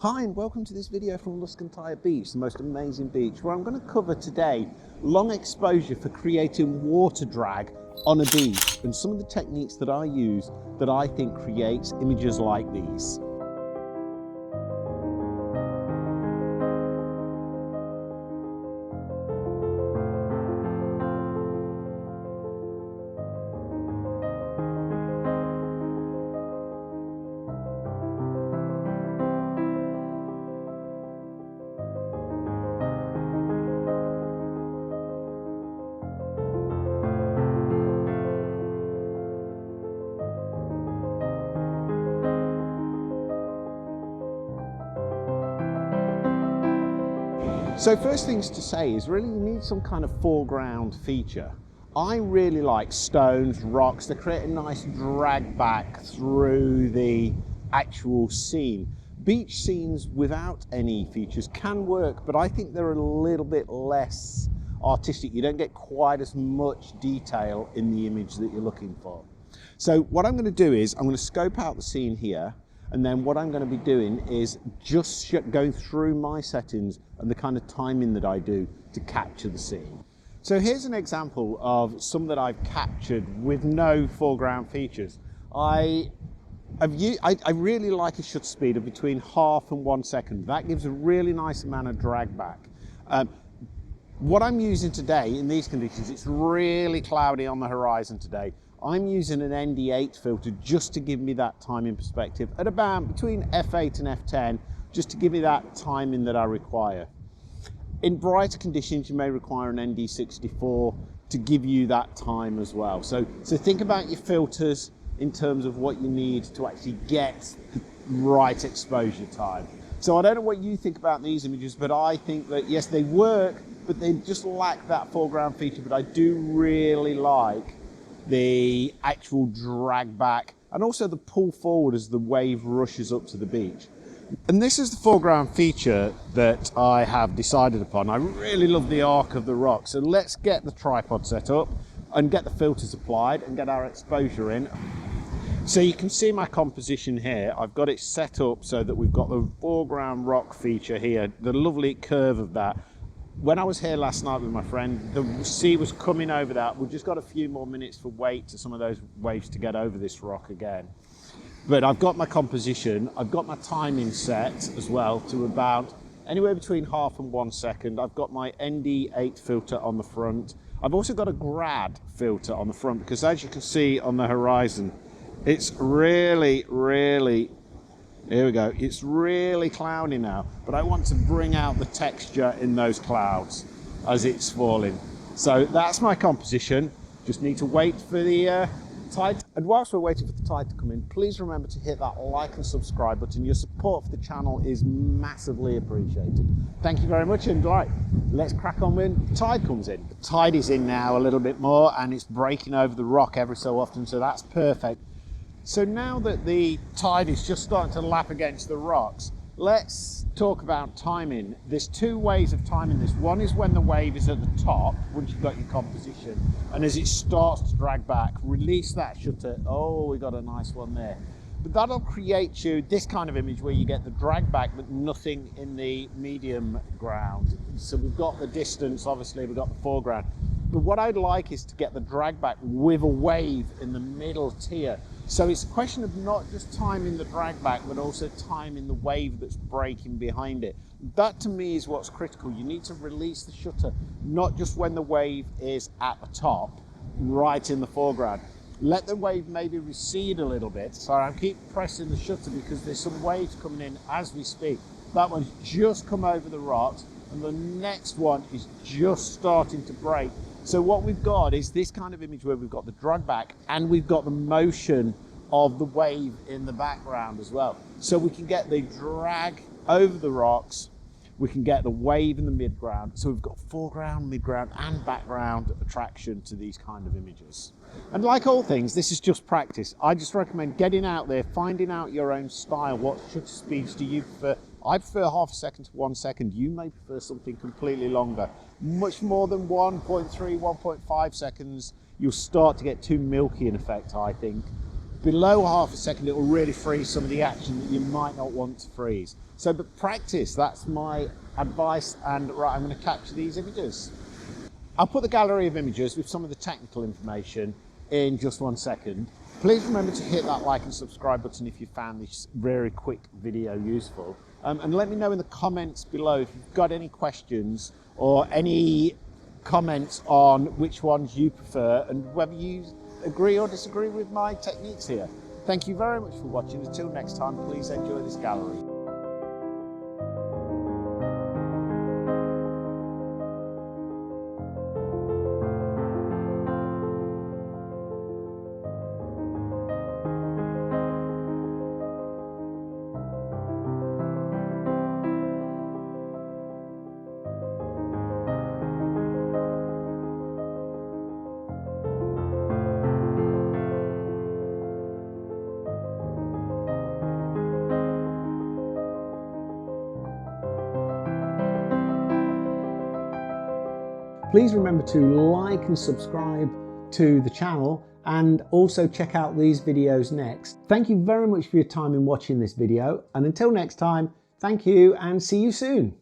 Hi and welcome to this video from Luskentyre Beach, the most amazing beach, where I'm going to cover today long exposure for creating water drag on a beach and some of the techniques that I use that I think creates images like these. So first things to say is really you need some kind of foreground feature. I really like stones, rocks, they create a nice drag back through the actual scene. Beach scenes without any features can work, but I think they're a little bit less artistic. You don't get quite as much detail in the image that you're looking for. So what I'm going to do is I'm going to scope out the scene here. And then what I'm going to be doing is just going through my settings and the kind of timing that I do to capture the scene. So here's an example of some that I've captured with no foreground features. I really like a shutter speed of between 1/2 and 1 second. That gives a really nice amount of drag back. What I'm using today in these conditions, it's really cloudy on the horizon today. I'm using an ND8 filter just to give me that timing perspective at about between f8 and f10, just to give me that timing that I require. In brighter conditions, you may require an ND64 to give you that time as well. So think about your filters in terms of what you need to actually get the right exposure time. So I don't know what you think about these images, but I think that yes, they work, but they just lack that foreground feature. But I do really like the actual drag back and also the pull forward as the wave rushes up to the beach. And this is the foreground feature that I have decided upon. I really love the arc of the rock. So let's get the tripod set up and get the filters applied and get our exposure in. So you can see my composition here. I've got it set up so that we've got the foreground rock feature here, the lovely curve of that. When I was here last night with my friend, the sea was coming over that. We've just got a few more minutes for wait to some of those waves to get over this rock again. But I've got my composition, I've got my timing set as well to about anywhere between 1/2 and 1 second. I've got my ND8 filter on the front. I've also got a grad filter on the front because as you can see on the horizon, it's really, here we go. It's really cloudy now, but I want to bring out the texture in those clouds as it's falling. So that's my composition. Just need to wait for the tide. And whilst we're waiting for the tide to come in, please remember to hit that like and subscribe button. Your support for the channel is massively appreciated. Thank you very much, and right, let's crack on when the tide comes in. The tide is in now a little bit more and it's breaking over the rock every so often, so that's perfect. So now that the tide is just starting to lap against the rocks, let's talk about timing. There's two ways of timing this. One is when the wave is at the top, once you've got your composition, and as it starts to drag back, release that shutter. Oh, we got a nice one there. But that'll create you this kind of image where you get the drag back, but nothing in the medium ground. So we've got the distance, obviously, we've got the foreground. But what I'd like is to get the drag back with a wave in the middle tier. So it's a question of not just timing the drag back, but also timing the wave that's breaking behind it. That to me is what's critical. You need to release the shutter, not just when the wave is at the top, right in the foreground. Let the wave maybe recede a little bit. So I keep pressing the shutter because there's some waves coming in as we speak. That one's just come over the rocks and the next one is just starting to break. So what we've got is this kind of image where we've got the drag back and we've got the motion of the wave in the background as well. So we can get the drag over the rocks, we can get the wave in the midground. So we've got foreground, midground and background attraction to these kind of images. And like all things, this is just practice. I just recommend getting out there, finding out your own style. What shutter speeds do you prefer? I prefer 1/2 second to 1 second. You may prefer something completely longer. Much more than 1.3, 1.5 seconds, you'll start to get too milky in effect, I think. below half a second, it will really freeze some of the action that you might not want to freeze. So, but practice, that's my advice. And right, I'm going to capture these images. I'll put the gallery of images with some of the technical information in just 1 second. Please remember to hit that like and subscribe button if you found this very quick video useful. And let me know in the comments below if you've got any questions or any comments on which ones you prefer and whether you agree or disagree with my techniques here. Thank you very much for watching. Until next time, please enjoy this gallery. Please remember to like and subscribe to the channel and also check out these videos next. Thank you very much for your time in watching this video, and until next time, thank you and see you soon.